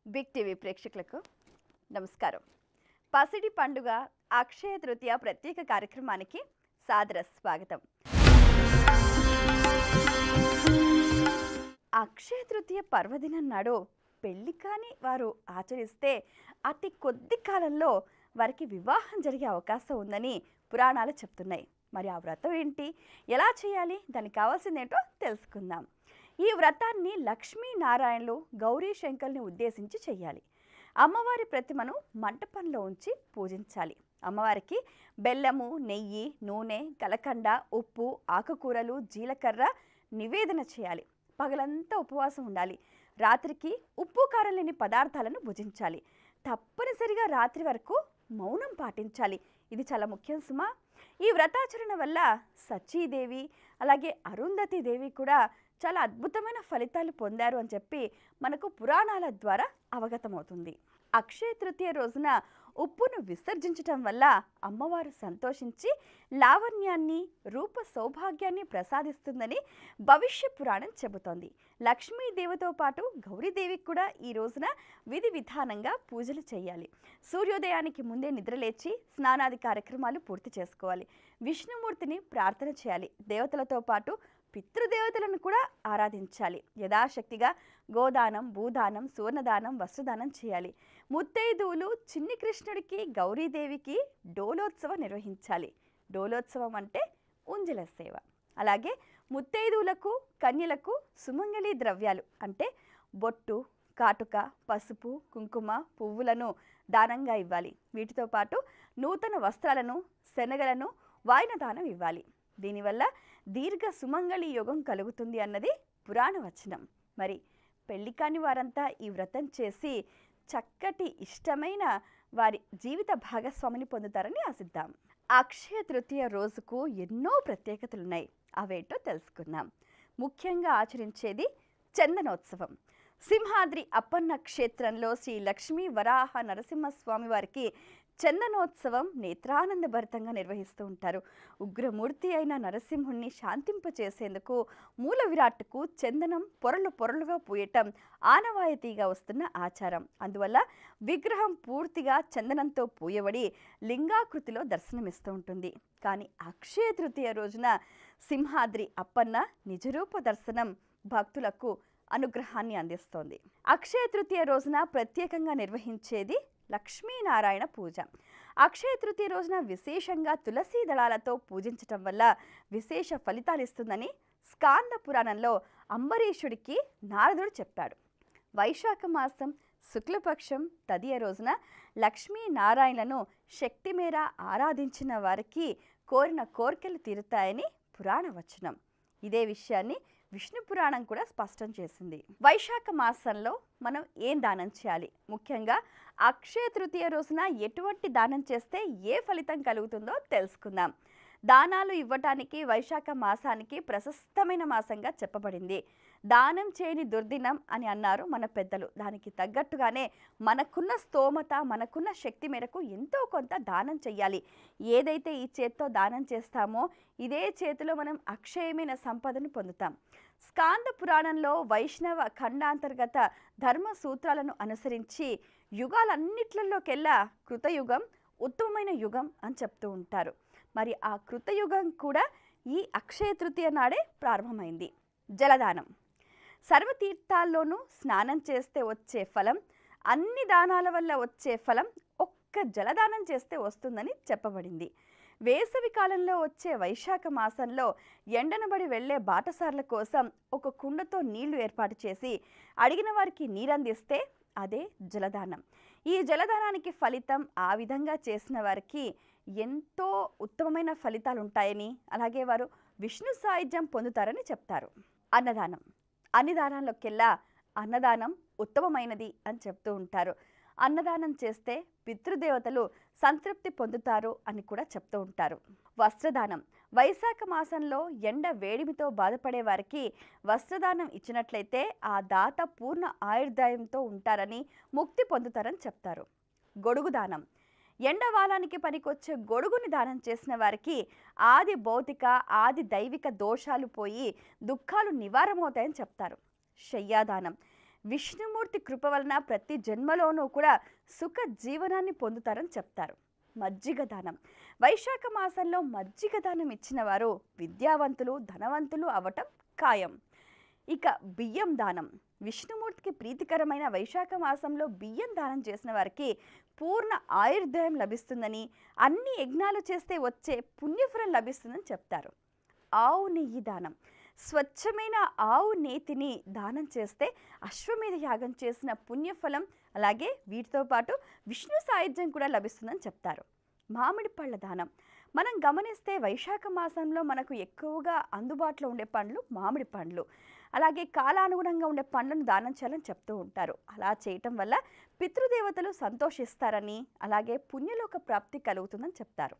Big TV ప్రేక్షకులకు నమస్కారం. పసిడి పండుగ అక్షయ తృతీయ ప్రత్యేక కార్యక్రమానికి సాదర స్వాగతం. అక్షయ తృతీయ పర్వదినం నాడు పెళ్లి కాని వారు ఆచరిస్తే అతి కొద్ది కాలంలో వారికి వివాహం జరిగే అవకాశం ఉందని పురాణాలు చెప్తున్నాయి. మరి ఆ వ్రతం ఏంటి, ఎలా చేయాలి, దానికి కావాల్సిందేంటో తెలుసుకుందాం. ఈ వ్రతాన్ని లక్ష్మీనారాయణలు గౌరీ శంకర్ని ఉద్దేశించి చెయ్యాలి. అమ్మవారి ప్రతిమను మంటపంలో ఉంచి పూజించాలి. అమ్మవారికి బెల్లము, నెయ్యి, నూనె, కలకండ, ఉప్పు, ఆకుకూరలు, జీలకర్ర నివేదన చేయాలి. పగలంతా ఉపవాసం ఉండాలి. రాత్రికి ఉప్పు కారం లేని పదార్థాలను భుజించాలి. తప్పనిసరిగా రాత్రి వరకు మౌనం పాటించాలి. ఇది చాలా ముఖ్యం సుమా. ఈ వ్రతాచరణ వల్ల సచీదేవి అలాగే అరుంధతి దేవి కూడా చాలా అద్భుతమైన ఫలితాలు పొందారు అని చెప్పి మనకు పురాణాల ద్వారా అవగతమవుతుంది. అక్షయ తృతీయ రోజున ఉప్పును విసర్జించటం వల్ల అమ్మవారు సంతోషించి లావణ్యాన్ని, రూప సౌభాగ్యాన్ని ప్రసాదిస్తుందని భవిష్య పురాణం చెబుతోంది. లక్ష్మీదేవితో పాటు గౌరీదేవికి కూడా ఈ రోజున విధి విధానంగా పూజలు చేయాలి. సూర్యోదయానికి ముందే నిద్రలేచి స్నానాది కార్యక్రమాలు పూర్తి చేసుకోవాలి. విష్ణుమూర్తిని ప్రార్థన చేయాలి. దేవతలతో పాటు పితృదేవతలను కూడా ఆరాధించాలి. యథాశక్తిగా గోదానం, భూదానం, సువర్ణదానం, వస్త్రదానం చేయాలి. ముత్తైదువులు చిన్ని కృష్ణుడికి, గౌరీదేవికి డోలోత్సవం నిర్వహించాలి. డోలోత్సవం అంటే ఉంజల సేవ. అలాగే ముత్తైదువులకు, కన్యలకు సుమంగళి ద్రవ్యాలు అంటే బొట్టు, కాటుక, పసుపు, కుంకుమ, పువ్వులను దానంగా ఇవ్వాలి. వీటితో పాటు నూతన వస్త్రాలను, శనగలను వాయిన దానం ఇవ్వాలి. దీనివల్ల దీర్ఘ సుమంగళి యోగం కలుగుతుంది అన్నది పురాణ వచనం. మరి పెళ్లి కాని వారంతా ఈ వ్రతం చేసి చక్కటి ఇష్టమైన వారి జీవిత భాగస్వామిని పొందుతారని ఆశిద్దాం. అక్షయ తృతీయ రోజుకు ఎన్నో ప్రత్యేకతలున్నాయి. అవేంటో తెలుసుకుందాం. ముఖ్యంగా ఆచరించేది చందనోత్సవం. సింహాద్రి అప్పన్న క్షేత్రంలో శ్రీ లక్ష్మీ వరాహ నరసింహస్వామి వారికి చందనోత్సవం నేత్రానందభరితంగా నిర్వహిస్తూ ఉంటారు. ఉగ్రమూర్తి అయిన నరసింహుణ్ణి శాంతింపచేసేందుకు మూల విరాట్కు చందనం పొరలు పొరలుగా పూయటం ఆనవాయితీగా వస్తున్న ఆచారం. అందువల్ల విగ్రహం పూర్తిగా చందనంతో పూయబడి లింగాకృతిలో దర్శనమిస్తూ ఉంటుంది. కానీ అక్షయ తృతీయ రోజున సింహాద్రి అప్పన్న నిజరూప దర్శనం భక్తులకు అనుగ్రహాన్ని అందిస్తోంది. అక్షయ తృతీయ రోజున ప్రత్యేకంగా నిర్వహించేది లక్ష్మీనారాయణ పూజ. అక్షయ తృతీయ రోజున విశేషంగా తులసీ దళాలతో పూజించటం వల్ల విశేష ఫలితాలు ఇస్తుందని స్కాంద పురాణంలో అంబరీషుడికి నారదుడు చెప్పాడు. వైశాఖ మాసం శుక్లపక్షం తదియ రోజున లక్ష్మీనారాయణలను శక్తి మేర ఆరాధించిన వారికి కోరిన కోరికలు తీరుతాయని పురాణ వచనం. ఇదే విషయాన్ని విష్ణు పురాణం కూడా స్పష్టం చేసింది. వైశాఖ మాసంలో మనం ఏం దానం చేయాలి, ముఖ్యంగా అక్షయ తృతీయ రోజున ఎటువంటి దానం చేస్తే ఏ ఫలితం కలుగుతుందో తెలుసుకుందాం. దానాలు ఇవ్వటానికి వైశాఖ మాసానికి ప్రశస్తమైన మాసంగా చెప్పబడింది. దానం చేయని దుర్దినం అని అన్నారు మన పెద్దలు. దానికి తగ్గట్టుగానే మనకున్న స్తోమత, మనకున్న శక్తి మేరకు ఎంతో కొంత దానం చెయ్యాలి. ఏదైతే ఈ చేత్తో దానం చేస్తామో ఇదే చేతిలో మనం అక్షయమైన సంపదను పొందుతాం. స్కాంద పురాణంలో వైష్ణవ ఖండాంతర్గత ధర్మ సూత్రాలను అనుసరించి యుగాలన్నిట్లలోకెల్లా కృతయుగం ఉత్తమమైన యుగం అని చెప్తూ ఉంటారు. మరి ఆ కృతయుగం కూడా ఈ అక్షయ తృతీయ నాడే ప్రారంభమైంది. జలదానం. సర్వతీర్థాల్లోనూ స్నానం చేస్తే వచ్చే ఫలం, అన్ని దానాల వల్ల వచ్చే ఫలం ఒక్క జలదానం చేస్తే వస్తుందని చెప్పబడింది. వేసవి కాలంలో వచ్చే వైశాఖ మాసంలో ఎండనబడి వెళ్లే బాటసార్ల కోసం ఒక కుండతో నీళ్లు ఏర్పాటు చేసి అడిగిన వారికి నీరందిస్తే అదే జలదానం. ఈ జలదానానికి ఫలితం ఆ విధంగా చేసిన వారికి ఎంతో ఉత్తమమైన ఫలితాలు ఉంటాయని, అలాగే వారు విష్ణు సాయుధ్యం పొందుతారని చెప్తారు. అన్నదానం. అన్ని దానాల్లోకెల్లా అన్నదానం ఉత్తమమైనది అని చెప్తూ ఉంటారు. అన్నదానం చేస్తే పితృదేవతలు సంతృప్తి పొందుతారు అని కూడా చెప్తూ ఉంటారు. వస్త్రదానం. వైశాఖ మాసంలో ఎండ వేడిమితో బాధపడే వారికి వస్త్రదానం ఇచ్చినట్లయితే ఆ దాత పూర్ణ ఆయుర్దాయంతో ఉంటారని, ముక్తి పొందుతారని చెప్తారు. గొడుగు దానం. ఎండవాలానికి పనికొచ్చే గొడుగుని దానం చేసిన వారికి ఆది భౌతిక, ఆది దైవిక దోషాలు పోయి దుఃఖాలు నివారమవుతాయని చెప్తారు. శయ్యాదానం. విష్ణుమూర్తి కృప వలన ప్రతి జన్మలోనూ కూడా సుఖ జీవనాన్ని పొందుతారని చెప్తారు. మజ్జిగ దానం. వైశాఖ మాసంలో మజ్జిగ దానం ఇచ్చిన వారు విద్యావంతులు, ధనవంతులు అవటం ఖాయం. ఇక బియ్యం దానం. విష్ణుమూర్తికి ప్రీతికరమైన వైశాఖ మాసంలో బియ్యం దానం చేసిన వారికి పూర్ణ ఆయుర్దాయం లభిస్తుందని, అన్ని యజ్ఞాలు చేస్తే వచ్చే పుణ్యఫలం లభిస్తుందని చెప్తారు. ఆవు నెయ్యి దానం. స్వచ్ఛమైన ఆవు నేతిని దానం చేస్తే అశ్వమేధ యాగం చేసిన పుణ్యఫలం, అలాగే వీటితో పాటు విష్ణు సాయుధ్యం కూడా లభిస్తుందని చెప్తారు. మామిడి పళ్ళ దానం. మనం గమనిస్తే వైశాఖ మాసంలో మనకు ఎక్కువగా అందుబాటులో ఉండే పండ్లు మామిడి పండ్లు, అలాగే కాలానుగుణంగా ఉండే పండ్లను దానం చేయాలని చెప్తూ ఉంటారు. అలా చేయటం వల్ల పితృదేవతలు సంతోషిస్తారని, అలాగే పుణ్యలోక ప్రాప్తి కలుగుతుందని చెప్తారు.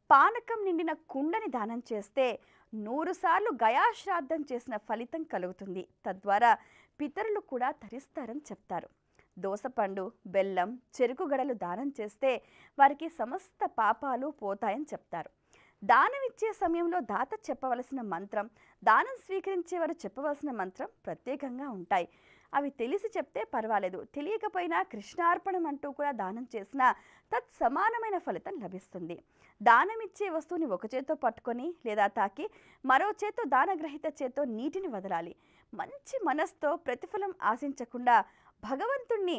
పానకం నిండిన కుండని దానం చేస్తే 100 సార్లు గయాశ్రాద్ధం చేసిన ఫలితం కలుగుతుంది. తద్వారా పితరులు కూడా తరిస్తారని చెప్తారు. దోసపండు, బెల్లం, చెరుకు గడలు దానం చేస్తే వారికి సమస్త పాపాలు పోతాయని చెప్తారు. దానం ఇచ్చే సమయంలో దాత చెప్పవలసిన మంత్రం, దానం స్వీకరించేవారు చెప్పవలసిన మంత్రం ప్రత్యేకంగా ఉంటాయి. అవి తెలిసి చెప్తే పర్వాలేదు, తెలియకపోయినా కృష్ణార్పణం అంటూ కూడా దానం చేసినా తత్సమానమైన ఫలితం లభిస్తుంది. దానం ఇచ్చే వస్తువుని ఒక చేత్తో పట్టుకొని లేదా తాకి మరో చేత్తో దానగ్రహీత చేత్తో నీటిని వదలాలి. మంచి మనస్తో ప్రతిఫలం ఆశించకుండా భగవంతుణ్ణి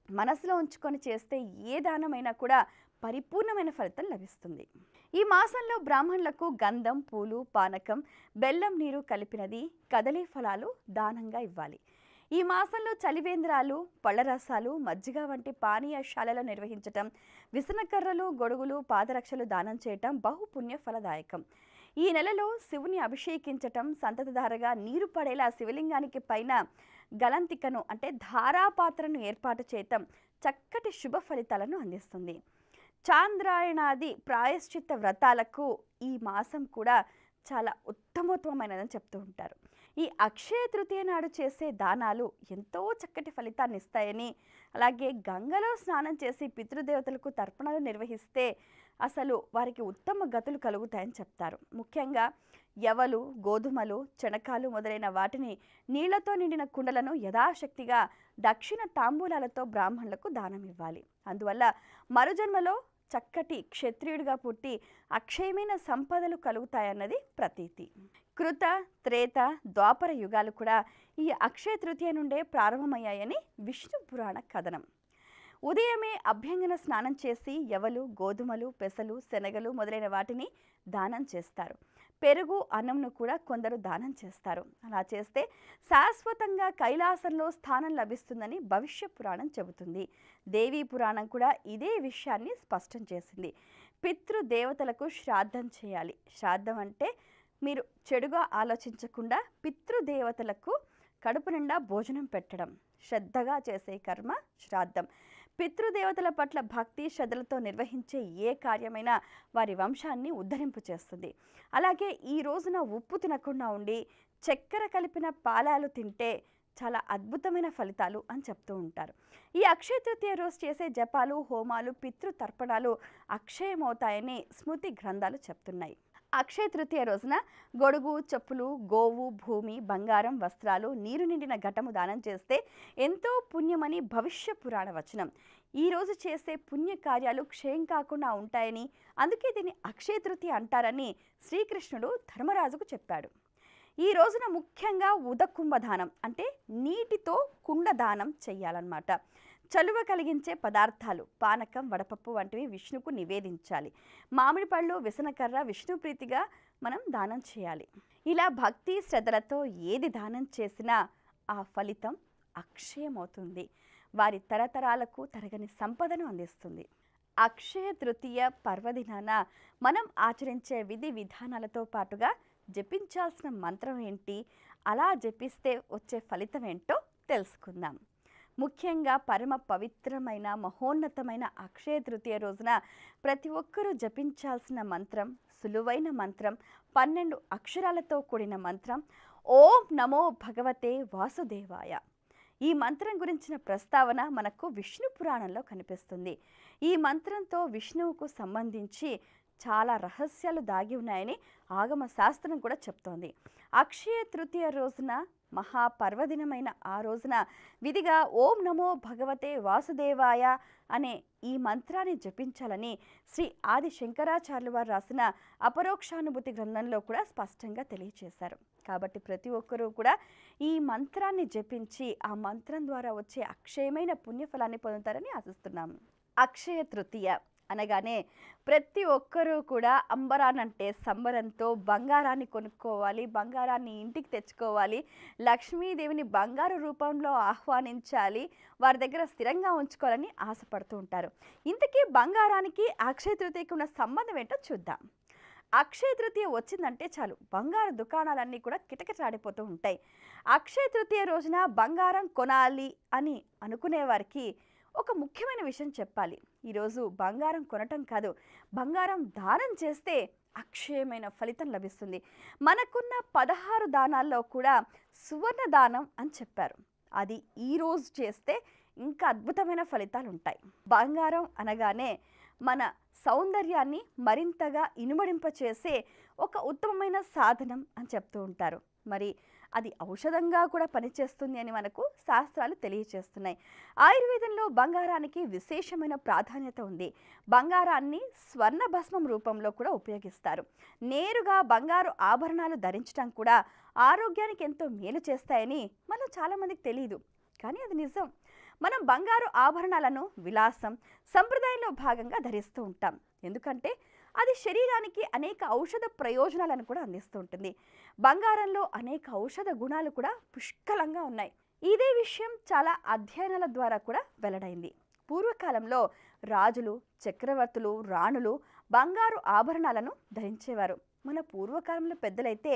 మనసులో ఉంచుకొని చేస్తే ఏ దానమైనా కూడా పరిపూర్ణమైన ఫలితం లభిస్తుంది. ఈ మాసంలో బ్రాహ్మణులకు గంధం, పూలు, పానకం, బెల్లం నీరు కలిపినది, కదలీ ఫలాలు దానంగా ఇవ్వాలి. ఈ మాసంలో చలివేంద్రాలు, పళ్ళరసాలు, మజ్జిగ వంటి పానీయశాలలో నిర్వహించటం, విసనకర్రలు, గొడుగులు, పాదరక్షలు దానం చేయటం బహుపుణ్య ఫలదాయకం. ఈ నెలలో శివుని అభిషేకించటం, సంతతధారగా నీరు పడేలా శివలింగానికి పైన గలంతికను అంటే ధారాపాత్రను ఏర్పాటు చేయటం చక్కటి శుభ ఫలితాలను అందిస్తుంది. చాంద్రాయణాది ప్రాయశ్చిత్త వ్రతాలకు ఈ మాసం కూడా చాలా ఉత్తమోత్తమైనదని చెప్తూ ఉంటారు. ఈ అక్షయ తృతీయ నాడు చేసే దానాలు ఎంతో చక్కటి ఫలితాన్ని ఇస్తాయని, అలాగే గంగలో స్నానం చేసి పితృదేవతలకు తర్పణలు నిర్వహిస్తే అసలు వారికి ఉత్తమ గతులు కలుగుతాయని చెప్తారు. ముఖ్యంగా యవలు, గోధుమలు, చెనకాలు మొదలైన వాటిని నీళ్లతో నిండిన కుండలను యథాశక్తిగా దక్షిణ తాంబూలాలతో బ్రాహ్మణులకు దానం ఇవ్వాలి. అందువల్ల మరుజన్మలో చక్కటి క్షత్రియుడిగా పుట్టి అక్షయమైన సంపదలు కలుగుతాయన్నది ప్రతీతి. కృత, త్రేత, ద్వాపర యుగాలు కూడా ఈ అక్షయ తృతీయ నుండే ప్రారంభమయ్యాయని విష్ణు పురాణ కథనం. ఉదయమే అభ్యంగన స్నానం చేసి యవలు, గోధుమలు, పెసలు, శనగలు మొదలైన వాటిని దానం చేస్తారు. పెరుగు, అన్నంను కూడా కొందరు దానం చేస్తారు. అలా చేస్తే శాశ్వతంగా కైలాసంలో స్థానం లభిస్తుందని భవిష్య పురాణం చెబుతుంది. దేవీ పురాణం కూడా ఇదే విషయాన్ని స్పష్టం చేసింది. పితృదేవతలకు శ్రాద్ధం చేయాలి. శ్రాద్ధం అంటే మీరు చెడుగా ఆలోచించకుండా పితృదేవతలకు కడుపు నిండా భోజనం పెట్టడం, శ్రద్ధగా చేసే కర్మ శ్రాద్ధం. పితృదేవతల పట్ల భక్తి శ్రద్ధలతో నిర్వహించే ఏ కార్యమైనా వారి వంశాన్ని ఉద్ధరింపు చేస్తుంది. అలాగే ఈ రోజున ఉప్పు తినకుండా ఉండి చక్కెర కలిపిన పాలాలు తింటే చాలా అద్భుతమైన ఫలితాలు అని చెప్తూ ఉంటారు. ఈ అక్షయ తృతీయ రోజు చేసే జపాలు, హోమాలు, పితృతర్పణాలు అక్షయమవుతాయని స్మృతి గ్రంథాలు చెప్తున్నాయి. అక్షయ తృతీయ రోజున గొడుగు, చెప్పులు, గోవు, భూమి, బంగారం, వస్త్రాలు, నీరు నిండిన ఘటము దానం చేస్తే ఎంతో పుణ్యమని భవిష్య పురాణ వచనం. ఈ రోజు చేసే పుణ్య కార్యాలు క్షయం కాకుండా ఉంటాయని, అందుకే దీన్ని అక్షయ తృతీయ అంటారని శ్రీకృష్ణుడు ధర్మరాజుకు చెప్పాడు. ఈ రోజున ముఖ్యంగా ఉదకుంభదానం అంటే నీటితో కుండ దానం చెయ్యాలన్నమాట. చలువ కలిగించే పదార్థాలు, పానకం, వడపప్పు వంటివి విష్ణుకు నివేదించాలి. మామిడి పళ్ళు, విసనకర్ర విష్ణు ప్రీతిగా మనం దానం చేయాలి. ఇలా భక్తి శ్రద్ధలతో ఏది దానం చేసినా ఆ ఫలితం అక్షయమవుతుంది. వారి తరతరాలకు తరగని సంపదను అందిస్తుంది. అక్షయ తృతీయ పర్వదినాన మనం ఆచరించే విధి విధానాలతో పాటుగా జపించాల్సిన మంత్రం ఏంటి, అలా జపిస్తే వచ్చే ఫలితం ఏంటో తెలుసుకుందాం. ముఖ్యంగా పరమ పవిత్రమైన మహోన్నతమైన అక్షయ తృతీయ రోజున ప్రతి ఒక్కరూ జపించాల్సిన మంత్రం సులువైన మంత్రం, 12 అక్షరాలతో కూడిన మంత్రం ఓం నమో భగవతే వాసుదేవాయ. ఈ మంత్రం గురించిన ప్రస్తావన మనకు విష్ణు పురాణంలో కనిపిస్తుంది. ఈ మంత్రంతో విష్ణువుకు సంబంధించి చాలా రహస్యాలు దాగి ఉన్నాయని ఆగమ శాస్త్రం కూడా చెప్తోంది. అక్షయ తృతీయ రోజున మహాపర్వదినమైన ఆ రోజున విధిగా ఓం నమో భగవతే వాసుదేవాయ అనే ఈ మంత్రాన్ని జపించాలని శ్రీ ఆది శంకరాచార్యులు వారు రాసిన అపరోక్షానుభూతి గ్రంథంలో కూడా స్పష్టంగా తెలియచేశారు. కాబట్టి ప్రతి ఒక్కరూ కూడా ఈ మంత్రాన్ని జపించి ఆ మంత్రం ద్వారా వచ్చే అక్షయమైన పుణ్యఫలాన్ని పొందుతారని ఆశిస్తున్నాము. అక్షయ తృతీయ అనగానే ప్రతి ఒక్కరూ కూడా అంబరానంటే సంబరంతో బంగారాన్ని కొనుక్కోవాలి, బంగారాన్ని ఇంటికి తెచ్చుకోవాలి, లక్ష్మీదేవిని బంగారు రూపంలో ఆహ్వానించాలి, వారి దగ్గర స్థిరంగా ఉంచుకోవాలని ఆశపడుతూ ఉంటారు. ఇంతకీ బంగారానికి అక్షయ తృతీయకి ఉన్న సంబంధం ఏంటో చూద్దాం. అక్షయ తృతీయ వచ్చిందంటే చాలు బంగారు దుకాణాలన్నీ కూడా కిటకిటలాడిపోతూ ఉంటాయి. అక్షయ తృతీయ రోజున బంగారం కొనాలి అని అనుకునే వారికి ఒక ముఖ్యమైన విషయం చెప్పాలి. ఈరోజు బంగారం కొనటం కాదు, బంగారం దానం చేస్తే అక్షయమైన ఫలితం లభిస్తుంది. మనకున్న 16 దానాల్లో కూడా సువర్ణ దానం అని చెప్పారు. అది ఈరోజు చేస్తే ఇంకా అద్భుతమైన ఫలితాలు ఉంటాయి. బంగారం అనగానే మన సౌందర్యాన్ని మరింతగా ఇనుమడింపచేసే ఒక ఉత్తమమైన సాధనం అని చెప్తూ ఉంటారు. మరి అది ఔషధంగా కూడా పనిచేస్తుంది అని మనకు శాస్త్రాలు తెలియచేస్తున్నాయి. ఆయుర్వేదంలో బంగారానికి విశేషమైన ప్రాధాన్యత ఉంది. బంగారాన్ని స్వర్ణ భస్మం రూపంలో కూడా ఉపయోగిస్తారు. నేరుగా బంగారు ఆభరణాలు ధరించడం కూడా ఆరోగ్యానికి ఎంతో మేలు చేస్తాయని మనం చాలామందికి తెలియదు, కానీ అది నిజం. మనం బంగారు ఆభరణాలను విలాసం, సంప్రదాయంలో భాగంగా ధరిస్తూ ఉంటాం. ఎందుకంటే అది శరీరానికి అనేక ఔషధ ప్రయోజనాలను కూడా అందిస్తూ ఉంటుంది. బంగారంలో అనేక ఔషధ గుణాలు కూడా పుష్కలంగా ఉన్నాయి. ఇదే విషయం చాలా అధ్యయనాల ద్వారా కూడా వెల్లడైంది. పూర్వకాలంలో రాజులు, చక్రవర్తులు, రాణులు బంగారు ఆభరణాలను ధరించేవారు. మన పూర్వకాలంలో పెద్దలైతే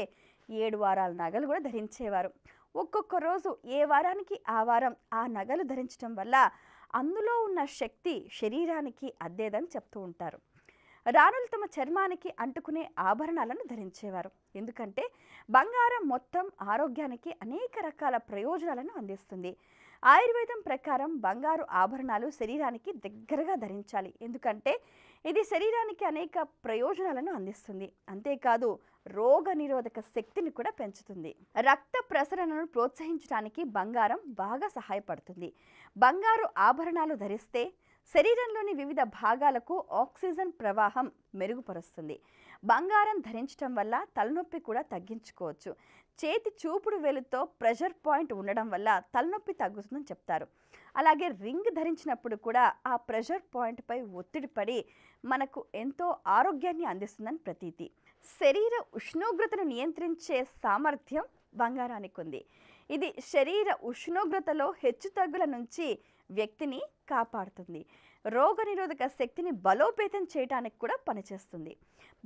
7 వారాల నగలు కూడా ధరించేవారు. ఒక్కొక్క రోజు ఏ వారానికి ఆ వారం ఆ నగలు ధరించడం వల్ల అందులో ఉన్న శక్తి శరీరానికి అద్దేదని చెప్తూ ఉంటారు. రాణులు తమ చర్మానికి అంటుకునే ఆభరణాలను ధరించేవారు. ఎందుకంటే బంగారం మొత్తం ఆరోగ్యానికి అనేక రకాల ప్రయోజనాలను అందిస్తుంది. ఆయుర్వేదం ప్రకారం బంగారు ఆభరణాలు శరీరానికి దగ్గరగా ధరించాలి. ఎందుకంటే ఇది శరీరానికి అనేక ప్రయోజనాలను అందిస్తుంది. అంతేకాదు రోగ నిరోధక శక్తిని కూడా పెంచుతుంది. రక్త ప్రసరణను ప్రోత్సహించడానికి బంగారం బాగా సహాయపడుతుంది. బంగారు ఆభరణాలు ధరిస్తే శరీరంలోని వివిధ భాగాలకు ఆక్సిజన్ ప్రవాహం మెరుగుపరుస్తుంది. బంగారం ధరించడం వల్ల తలనొప్పి కూడా తగ్గించుకోవచ్చు. చేతి చూపుడు వేలుతో ప్రెషర్ పాయింట్ ఉండడం వల్ల తలనొప్పి తగ్గుతుందని చెప్తారు. అలాగే రింగ్ ధరించినప్పుడు కూడా ఆ ప్రెషర్ పాయింట్పై ఒత్తిడి పడి మనకు ఎంతో ఆరోగ్యాన్ని అందిస్తుందని ప్రతీతి. శరీర ఉష్ణోగ్రతను నియంత్రించే సామర్థ్యం బంగారానికి ఉంది. ఇది శరీర ఉష్ణోగ్రతలో హెచ్చుతగ్గుల నుంచి వ్యక్తిని కాపాడుతుంది. రోగనిరోధక శక్తిని బలోపేతం చేయడానికి కూడా పనిచేస్తుంది.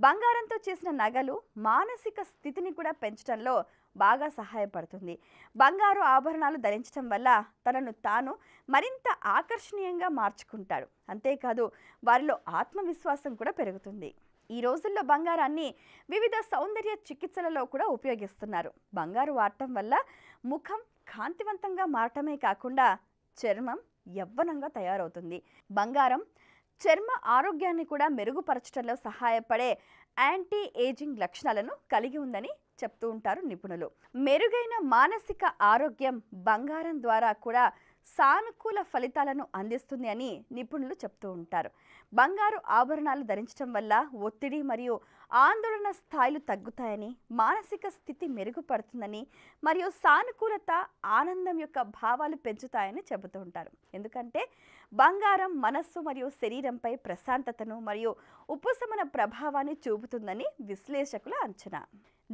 బంగారంతో చేసిన నగలు మానసిక స్థితిని కూడా పెంచడంలో బాగా సహాయపడుతుంది. బంగారు ఆభరణాలు ధరించడం వల్ల తనను తాను మరింత ఆకర్షణీయంగా మార్చుకుంటాడు. అంతేకాదు వారిలో ఆత్మవిశ్వాసం కూడా పెరుగుతుంది. ఈ రోజుల్లో బంగారాన్ని వివిధ సౌందర్య చికిత్సలలో కూడా ఉపయోగిస్తున్నారు. బంగారు వాడటం వల్ల ముఖం కాంతివంతంగా మారటమే కాకుండా చర్మం యవ్వనంగా తయారవుతుంది. బంగారం చర్మ ఆరోగ్యాన్ని కూడా మెరుగుపరచడంలో సహాయపడే యాంటీ ఏజింగ్ లక్షణాలను కలిగి ఉందని చెప్తూ ఉంటారు నిపుణులు. మెరుగైన మానసిక ఆరోగ్యం బంగారం ద్వారా కూడా సానుకూల ఫలితాలను అందిస్తుంది అని నిపుణులు చెప్తూ ఉంటారు. బంగారు ఆభరణాలు ధరించడం వల్ల ఒత్తిడి మరియు ఆందోళన స్థాయిలు తగ్గుతాయని, మానసిక స్థితి మెరుగుపడుతుందని మరియు సానుకూలత, ఆనందం యొక్క భావాలు పెంచుతాయని చెబుతూ ఉంటారు. ఎందుకంటే బంగారం మనస్సు మరియు శరీరంపై ప్రశాంతతను మరియు ఉపశమన ప్రభావాన్ని చూపుతుందని విశ్లేషకుల అంచనా.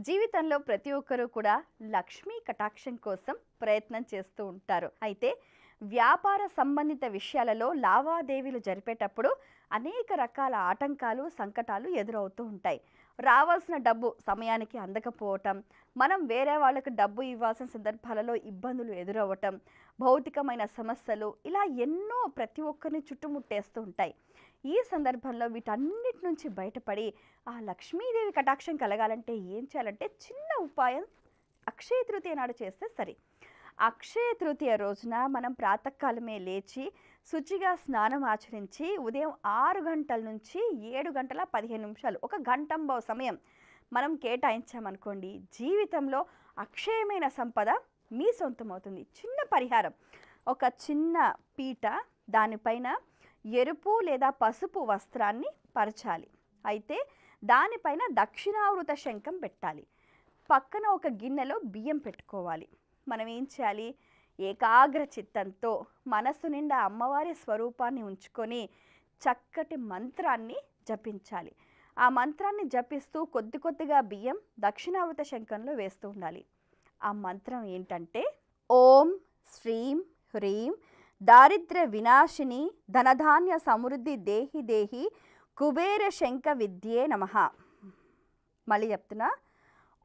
జీవితంలో ప్రతి ఒక్కరూ కూడా లక్ష్మీ కటాక్షం కోసం ప్రయత్నం చేస్తూ ఉంటారు. అయితే వ్యాపార సంబంధిత విషయాలలో లావాదేవీలు జరిపేటప్పుడు అనేక రకాల ఆటంకాలు, సంకటాలు ఎదురవుతూ ఉంటాయి. రావాల్సిన డబ్బు సమయానికి అందకపోవటం, మనం వేరే వాళ్ళకి డబ్బు ఇవ్వాల్సిన సందర్భాలలో ఇబ్బందులు ఎదురవ్వటం, భౌతికమైన సమస్యలు, ఇలా ఎన్నో ప్రతి ఒక్కరిని చుట్టుముట్టేస్తూ ఉంటాయి. ఈ సందర్భంలో వీటన్నిటి నుంచి బయటపడి ఆ లక్ష్మీదేవి కటాక్షం కలగాలంటే ఏం చేయాలంటే చిన్న ఉపాయం అక్షయ తృతీయ నాడు చేస్తే సరి. అక్షయ తృతీయ రోజున మనం ప్రాతకాలమే లేచి శుచిగా స్నానం ఆచరించి ఉదయం 6 గంటల నుంచి 7 గంటల 15 నిమిషాలు, ఒక గంటంబో సమయం మనం కేటాయించామనుకోండి, జీవితంలో అక్షయమైన సంపద మీ సొంతం అవుతుంది. చిన్న పరిహారం, ఒక చిన్న పీట, దానిపైన ఎరుపు లేదా పసుపు వస్త్రాన్ని పరచాలి. అయితే దానిపైన దక్షిణావృత శంఖం పెట్టాలి. పక్కన ఒక గిన్నెలో బియ్యం పెట్టుకోవాలి. మనం ఏం చేయాలి, ఏకాగ్ర చిత్తంతో మనస్సు నిండా అమ్మవారి స్వరూపాన్ని ఉంచుకొని చక్కటి మంత్రాన్ని జపించాలి. ఆ మంత్రాన్ని జపిస్తూ కొద్ది కొద్దిగా బియ్యం దక్షిణావృత శంఖంలో వేస్తూ ఉండాలి. ఆ మంత్రం ఏంటంటే, ఓం శ్రీం హ్రీం దారిద్ర్య వినాశిని ధనధాన్య సమృద్ధి దేహి దేహి కుబేర శంఖ విద్యే నమః. మళ్ళీ చెప్తున్నా,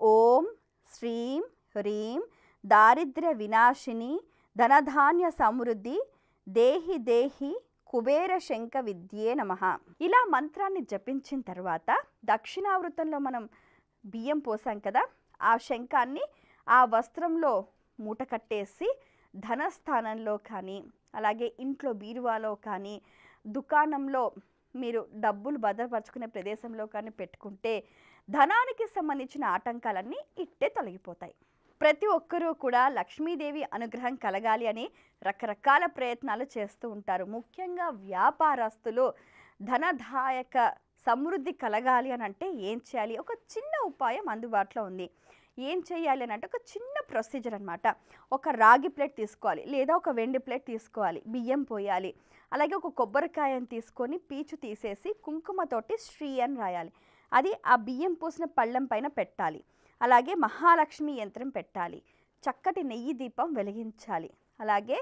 ఓం శ్రీం హ్రీం దారిద్ర్య వినాశిని ధనధాన్య సమృద్ధి దేహి దేహి కుబేర శంఖ విద్యే నమః. ఇలా మంత్రాన్ని జపించిన తర్వాత దక్షిణావృతంలో మనం బియ్యం పోసాం కదా, ఆ శంఖాన్ని ఆ వస్త్రంలో మూట కట్టేసి ధనస్థానంలో కానీ, అలాగే ఇంట్లో బీరువాలో కానీ, దుకాణంలో మీరు డబ్బులు భద్రపరుచుకునే ప్రదేశంలో కానీ పెట్టుకుంటే ధనానికి సంబంధించిన ఆటంకాలన్నీ ఇట్టే తొలగిపోతాయి. ప్రతి ఒక్కరూ కూడా లక్ష్మీదేవి అనుగ్రహం కలగాలి అని రకరకాల ప్రయత్నాలు చేస్తూ ఉంటారు. ముఖ్యంగా వ్యాపారస్తులు ధనదాయక సమృద్ధి కలగాలి అని అంటే ఏం చేయాలి? ఒక చిన్న ఉపాయం అందుబాటులో ఉంది. ఏం చేయాలి అని అంటే, ఒక చిన్న ప్రొసీజర్ అనమాట. ఒక రాగి ప్లేట్ తీసుకోవాలి, లేదా ఒక వెండి ప్లేట్ తీసుకోవాలి, బియ్యం పోయాలి, అలాగే ఒక కొబ్బరికాయను తీసుకొని పీచు తీసేసి కుంకుమతోటి శ్రీ అని రాయాలి. అది ఆ బియ్యం పోసిన పళ్ళెం పైన పెట్టాలి. అలాగే మహాలక్ష్మి యంత్రం పెట్టాలి. చక్కటి నెయ్యి దీపం వెలిగించాలి. అలాగే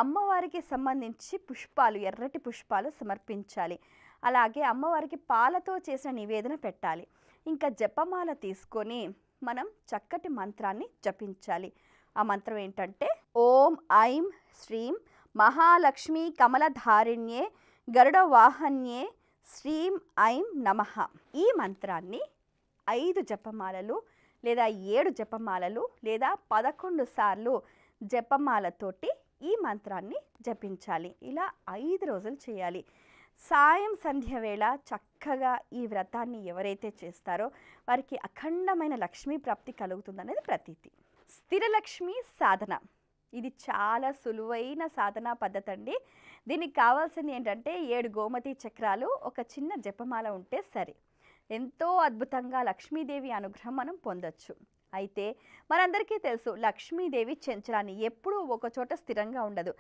అమ్మవారికి సంబంధించి పుష్పాలు, ఎర్రటి పుష్పాలు సమర్పించాలి. అలాగే అమ్మవారికి పాలతో చేసిన నివేదన పెట్టాలి. ఇంకా జపమాల తీసుకొని మనం చక్కటి మంత్రాన్ని జపించాలి. ఆ మంత్రం ఏంటంటే, ఓం ఐం శ్రీం మహాలక్ష్మి కమలధారిణ్యే గరుడ వాహన్యే శ్రీం ఐం నమః. ఈ మంత్రాన్ని 5 జపమాలలు లేదా 7 జపమాలలు లేదా 11 సార్లు జపమాలతోటి ఈ మంత్రాన్ని జపించాలి. ఇలా 5 రోజులు చేయాలి. సాయం సంధ్య వేళ చక్కగా ఈ వ్రతాన్ని ఎవరైతే చేస్తారో వారికి అఖండమైన లక్ష్మీ ప్రాప్తి కలుగుతుందనేది ప్రతీతి. స్థిరలక్ష్మి సాధన, ఇది చాలా సులువైన సాధనా పద్ధతి అండి. దీనికి కావాల్సింది ఏంటంటే 7 గోమతి చక్రాలు, ఒక చిన్న జపమాల ఉంటే సరే. ఎంతో అద్భుతంగా లక్ష్మీదేవి అనుగ్రహం మనం పొందొచ్చు. అయితే మనందరికీ తెలుసు, లక్ష్మీదేవి చంచలాన్ని, ఎప్పుడూ ఒక చోట స్థిరంగా ఉండదు.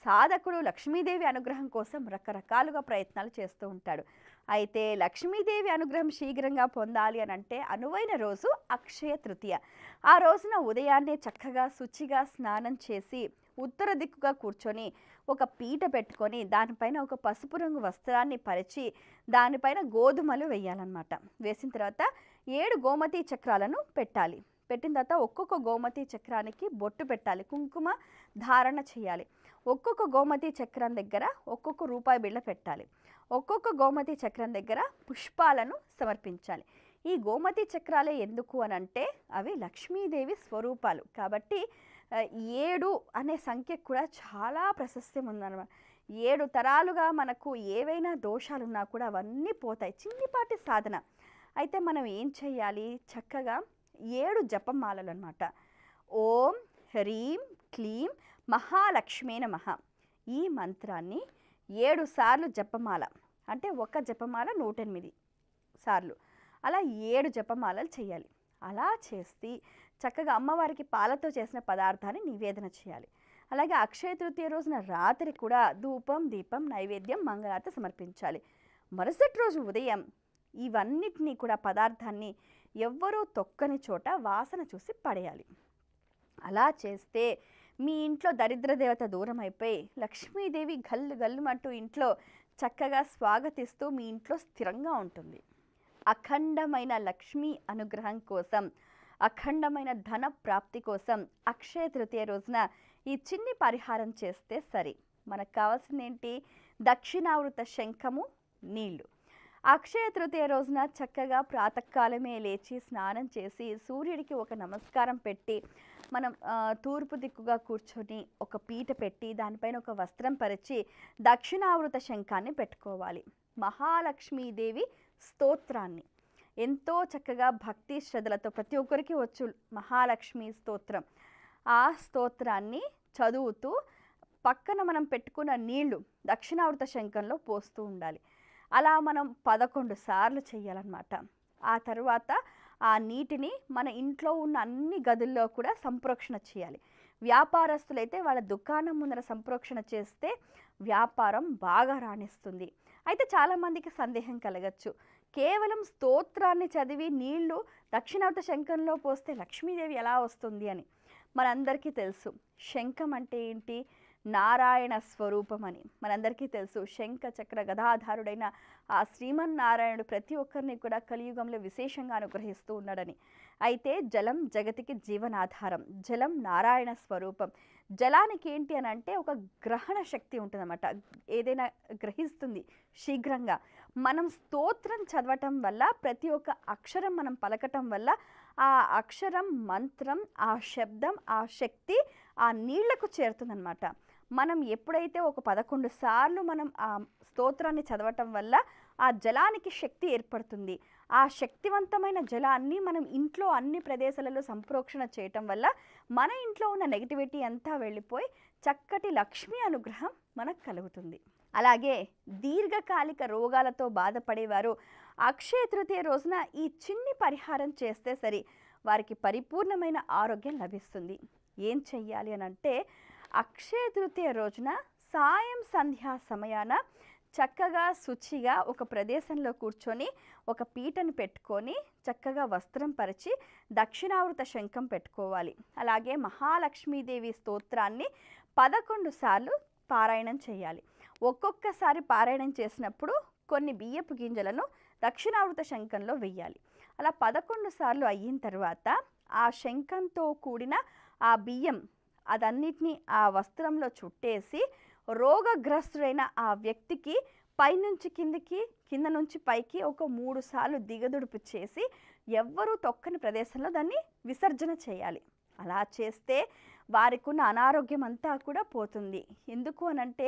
సాధకుడు లక్ష్మీదేవి అనుగ్రహం కోసం రకరకాలుగా ప్రయత్నాలు చేస్తూ ఉంటాడు. అయితే లక్ష్మీదేవి అనుగ్రహం శీఘ్రంగా పొందాలి అని అంటే అనువైన రోజు అక్షయ తృతీయ. ఆ రోజున ఉదయాన్నే చక్కగా శుచిగా స్నానం చేసి ఉత్తర దిక్కుగా కూర్చొని ఒక పీట పెట్టుకొని దానిపైన ఒక పసుపు రంగు వస్త్రాన్ని పరిచి దానిపైన గోధుమలు వేయాలన్నమాట. వేసిన తర్వాత 7 గోమతి చక్రాలను పెట్టాలి. పెట్టిన తర్వాత ఒక్కొక్క గోమతి చక్రానికి బొట్టు పెట్టాలి, కుంకుమ ధారణ చేయాలి. ఒక్కొక్క గోమతి చక్రం దగ్గర ఒక్కొక్క రూపాయి బిళ్ళ పెట్టాలి. ఒక్కొక్క గోమతి చక్రం దగ్గర పుష్పాలను సమర్పించాలి. ఈ గోమతి చక్రాలే ఎందుకు అని అంటే అవి లక్ష్మీదేవి స్వరూపాలు కాబట్టి 7 అనే సంఖ్యకు కూడా చాలా ప్రశస్త్యం ఉందన్నమాట. 7 తరాలుగా మనకు ఏవైనా దోషాలున్నా కూడా అవన్నీ పోతాయి. చిన్నిపాటి సాధన. అయితే మనం ఏం చేయాలి? చక్కగా 7 జపమాలలు అన్నమాట. ఓం హ్రీం క్లీం మహాలక్ష్మే నమః. ఈ మంత్రాన్ని 7 సార్లు జపమాల, అంటే ఒక జపమాల 108 సార్లు, అలా 7 జపమాలలు చేయాలి. అలా చేసి చక్కగా అమ్మవారికి పాలతో చేసిన పదార్థాన్ని నివేదన చేయాలి. అలాగే అక్షయ తృతీయ రోజున రాత్రి కూడా ధూపం, దీపం, నైవేద్యం, మంగళారతి సమర్పించాలి. మరుసటి రోజు ఉదయం ఇవన్నిటినీ కూడా పదార్థాన్ని ఎవ్వరూ తొక్కని చోట వాసన చూసి పడేయాలి. అలా చేస్తే మీ ఇంట్లో దరిద్ర దేవత దూరం అయిపోయి లక్ష్మీదేవి గల్లు గల్లుమంటూ ఇంట్లో చక్కగా స్వాగతిస్తూ మీ ఇంట్లో స్థిరంగా ఉంటుంది. అఖండమైన లక్ష్మీ అనుగ్రహం కోసం, అఖండమైన ధన ప్రాప్తి కోసం అక్షయ తృతీయ రోజున ఈ చిన్ని పరిహారం చేస్తే సరి. మనకు కావాల్సింది ఏంటి? దక్షిణావృత శంఖము, నీళ్లు. అక్షయ తృతీయ రోజున చక్కగా ప్రాతకాలమే లేచి స్నానం చేసి సూర్యుడికి ఒక నమస్కారం పెట్టి మనం తూర్పు దిక్కుగా కూర్చొని ఒక పీట పెట్టి దానిపైన ఒక వస్త్రం పరిచి దక్షిణావృత శంఖాన్ని పెట్టుకోవాలి. మహాలక్ష్మీదేవి స్తోత్రాన్ని ఎంతో చక్కగా భక్తి శ్రద్ధలతో ప్రతి ఒక్కరికి వచ్చు మహాలక్ష్మి స్తోత్రం. ఆ స్తోత్రాన్ని చదువుతూ పక్కన మనం పెట్టుకున్న నీళ్లు దక్షిణావృత శంఖంలో పోస్తూ ఉండాలి. అలా మనం 11 సార్లు చేయాలన్నమాట. ఆ తర్వాత ఆ నీటిని మన ఇంట్లో ఉన్న అన్ని గదుల్లో కూడా సంప్రోక్షణ చేయాలి. వ్యాపారస్తులైతే వాళ్ళ దుకాణం ముందర సంప్రోక్షణ చేస్తే వ్యాపారం బాగా రాణిస్తుంది. అయితే చాలామందికి సందేహం కలగచ్చు, కేవలం స్తోత్రాన్ని చదివి నీళ్లు దక్షిణావృత శంఖంలో పోస్తే లక్ష్మీదేవి ఎలా వస్తుంది అని. మనందరికీ తెలుసు శంఖం అంటే ఏంటి, నారాయణ స్వరూపం అని మనందరికీ తెలుసు. శంఖ చక్ర గదాధారుడైన ఆ శ్రీమన్నారాయణుడు ప్రతి ఒక్కరిని కూడా కలియుగంలో విశేషంగా అనుగ్రహిస్తూ ఉన్నాడని. అయితే జలం జగతికి జీవనాధారం, జలం నారాయణ స్వరూపం. జలానికి ఏంటి అని అంటే ఒక గ్రహణ శక్తి ఉంటుందన్నమాట, ఏదైనా గ్రహిస్తుంది శీఘ్రంగా. మనం స్తోత్రం చదవటం వల్ల, ప్రతి ఒక్క అక్షరం మనం పలకటం వల్ల ఆ అక్షరం, మంత్రం, ఆ శబ్దం, ఆ శక్తి ఆ నీళ్లకు చేరుతుందన్నమాట. మనం ఎప్పుడైతే ఒక 11 సార్లు మనం ఆ స్తోత్రాన్ని చదవటం వల్ల ఆ జలానికి శక్తి ఏర్పడుతుంది. ఆ శక్తివంతమైన జలాన్ని మనం ఇంట్లో అన్ని ప్రదేశాలలో సంప్రోక్షణ చేయటం వల్ల మన ఇంట్లో ఉన్న నెగిటివిటీ అంతా వెళ్ళిపోయి చక్కటి లక్ష్మీ అనుగ్రహం మనకు కలుగుతుంది. అలాగే దీర్ఘకాలిక రోగాలతో బాధపడేవారు అక్షయ తృతీయ రోజున ఈ చిన్ని పరిహారం చేస్తే సరి, వారికి పరిపూర్ణమైన ఆరోగ్యం లభిస్తుంది. ఏం చెయ్యాలి అని అంటే, అక్షయ తృతీయ రోజున సాయం సంధ్యా సమయాన చక్కగా శుచిగా ఒక ప్రదేశంలో కూర్చొని ఒక పీటను పెట్టుకొని చక్కగా వస్త్రం పరిచి దక్షిణావృత శంఖం పెట్టుకోవాలి. అలాగే మహాలక్ష్మీదేవి స్తోత్రాన్ని 11 సార్లు పారాయణం చేయాలి. ఒక్కొక్కసారి పారాయణం చేసినప్పుడు కొన్ని బియ్యపు గింజలను దక్షిణావృత శంఖంలో వెయ్యాలి. అలా 11 సార్లు అయిన తర్వాత ఆ శంఖంతో కూడిన ఆ బియ్యం అదన్నిటినీ ఆ వస్త్రంలో చుట్టేసి రోగగ్రస్తుడైన ఆ వ్యక్తికి పైనుంచి కిందికి, కింద నుంచి పైకి ఒక 3 సార్లు దిగదుడుపు చేసి ఎవ్వరూ తొక్కని ప్రదేశంలో దాన్ని విసర్జన చేయాలి. అలా చేస్తే వారికి ఉన్న అనారోగ్యం అంతా కూడా పోతుంది. ఎందుకు అనంటే,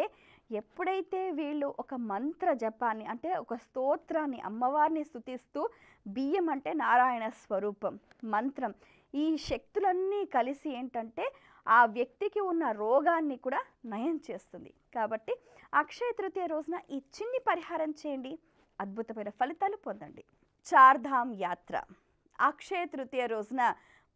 ఎప్పుడైతే వీళ్ళు ఒక మంత్ర జపాన్ని అంటే ఒక స్తోత్రాన్ని అమ్మవారిని స్తుతిస్తూ, బియ్యం అంటే నారాయణ స్వరూపం, మంత్రం, ఈ శక్తులన్నీ కలిసి ఏంటంటే ఆ వ్యక్తికి ఉన్న రోగాన్ని కూడా నయం చేస్తుంది. కాబట్టి అక్షయ తృతీయ రోజున ఈ చిన్ని పరిహారం చేయండి, అద్భుతమైన ఫలితాలు పొందండి. చార్ధామ్ యాత్ర అక్షయ తృతీయ రోజున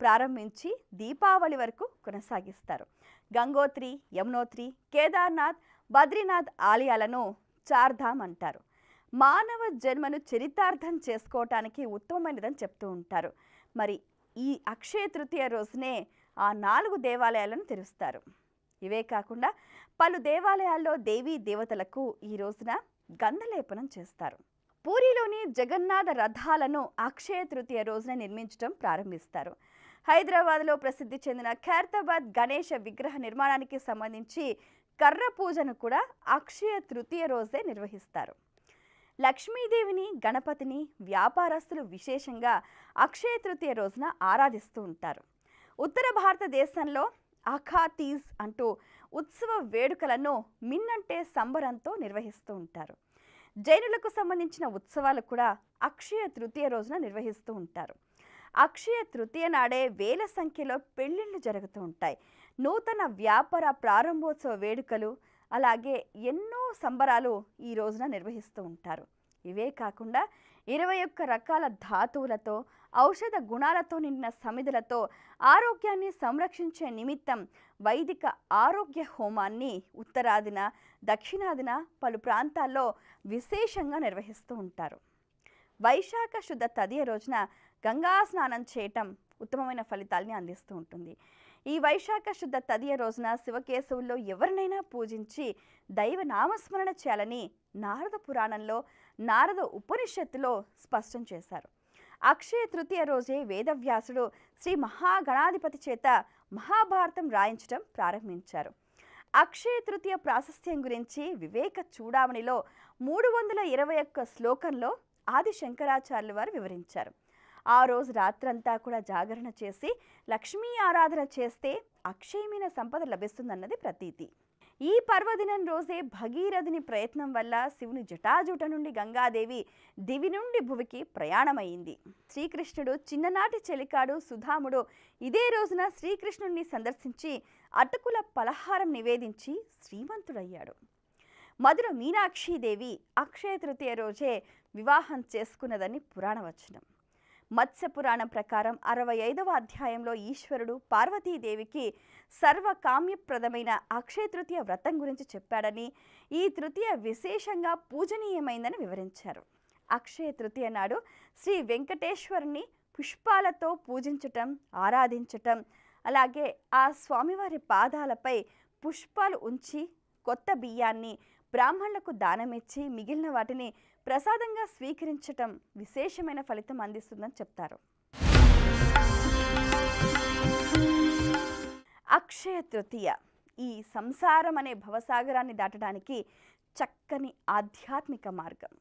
ప్రారంభించి దీపావళి వరకు కొనసాగిస్తారు. గంగోత్రి, యమునోత్రి, కేదార్నాథ్, బద్రీనాథ్ ఆలయాలను చార్ధామ్ అంటారు. మానవ జన్మను చరితార్థం చేసుకోవటానికి ఉత్తమమైనదని చెప్తూ ఉంటారు. మరి ఈ అక్షయ తృతీయ రోజునే ఆ 4 దేవాలయాలను తెరుస్తారు. ఇవే కాకుండా పలు దేవాలయాల్లో దేవీ దేవతలకు ఈ రోజున గంధలేపనం చేస్తారు. పూరిలోని జగన్నాథ రథాలను అక్షయ తృతీయ రోజున నిర్మించడం ప్రారంభిస్తారు. హైదరాబాద్లో ప్రసిద్ధి చెందిన ఖైరతాబాద్ గణేష విగ్రహ నిర్మాణానికి సంబంధించి కర్ర పూజను కూడా అక్షయ తృతీయ రోజే నిర్వహిస్తారు. లక్ష్మీదేవిని, గణపతిని వ్యాపారస్తులు విశేషంగా అక్షయ తృతీయ రోజున ఆరాధిస్తూ ఉంటారు. ఉత్తర భారతదేశంలో అఖా తీజ్ అంటూ ఉత్సవ వేడుకలను మిన్నంటే సంబరంతో నిర్వహిస్తూ ఉంటారు. జైనులకు సంబంధించిన ఉత్సవాలు కూడా అక్షయ తృతీయ రోజున నిర్వహిస్తూ ఉంటారు. అక్షయ తృతీయ నాడే వేల సంఖ్యలో పెళ్లిళ్ళు జరుగుతూ ఉంటాయి. నూతన వ్యాపార ప్రారంభోత్సవ వేడుకలు, అలాగే ఎన్నో సంబరాలు ఈ రోజున నిర్వహిస్తూ ఉంటారు. ఇవే కాకుండా 21 రకాల ధాతువులతో, ఔషధ గుణాలతో నిండిన సమిధులతో ఆరోగ్యాన్ని సంరక్షించే నిమిత్తం వైదిక ఆరోగ్య హోమాన్ని ఉత్తరాదిన, దక్షిణాదిన పలు ప్రాంతాల్లో విశేషంగా నిర్వహిస్తూ ఉంటారు. వైశాఖ శుద్ధ తదియ రోజున గంగా స్నానం చేయటం ఉత్తమమైన ఫలితాల్ని అందిస్తూ ఉంటుంది. ఈ వైశాఖ శుద్ధ తదియ రోజున శివకేశవుల్లో ఎవరినైనా పూజించి దైవ నామస్మరణ చేయాలని నారద పురాణంలో, నారద ఉపనిషత్తులో స్పష్టం చేశారు. అక్షయ తృతీయ రోజే వేదవ్యాసుడు శ్రీ మహాగణాధిపతి చేత మహాభారతం రాయించడం ప్రారంభించారు. అక్షయ తృతీయ ప్రాశస్త్యం గురించి వివేక చూడామణిలో 321 శ్లోకంలో ఆది శంకరాచార్యులు వారు వివరించారు. ఆ రోజు రాత్రంతా కూడా జాగరణ చేసి లక్ష్మీ ఆరాధన చేస్తే అక్షయమైన సంపద లభిస్తుందన్నది ప్రతీతి. ఈ పర్వదినం రోజే భగీరథుని ప్రయత్నం వల్ల శివుని జటాజూట నుండి గంగాదేవి దివి నుండి భువికి ప్రయాణమైంది. శ్రీకృష్ణుడు చిన్ననాటి చెలికాడు సుధాముడు ఇదే రోజున శ్రీకృష్ణుడిని సందర్శించి అటుకుల పలహారం నివేదించి శ్రీమంతుడయ్యాడు. మధుర మీనాక్షీదేవి అక్షయ తృతీయ రోజే వివాహం చేసుకున్నదని పురాణవచనం. మత్స్య పురాణం ప్రకారం 65వ అధ్యాయంలో ఈశ్వరుడు పార్వతీదేవికి సర్వకామ్యప్రదమైన అక్షయ తృతీయ వ్రతం గురించి చెప్పాడని, ఈ తృతీయ విశేషంగా పూజనీయమైందని వివరించారు. అక్షయ తృతీయ నాడు శ్రీ వెంకటేశ్వరుని పుష్పాలతో పూజించటం, ఆరాధించటం, అలాగే ఆ స్వామివారి పాదాలపై పుష్పాలు ఉంచి కొత్త బియ్యాన్ని బ్రాహ్మణులకు దానమిచ్చి మిగిలిన వాటిని ప్రసాదంగా స్వీకరించటం విశేషమైన ఫలితం అందిస్తుందని చెప్తారు. అక్షయ తృతీయ ఈ సంసారం అనే భవసాగరాన్ని దాటడానికి చక్కని ఆధ్యాత్మిక మార్గం.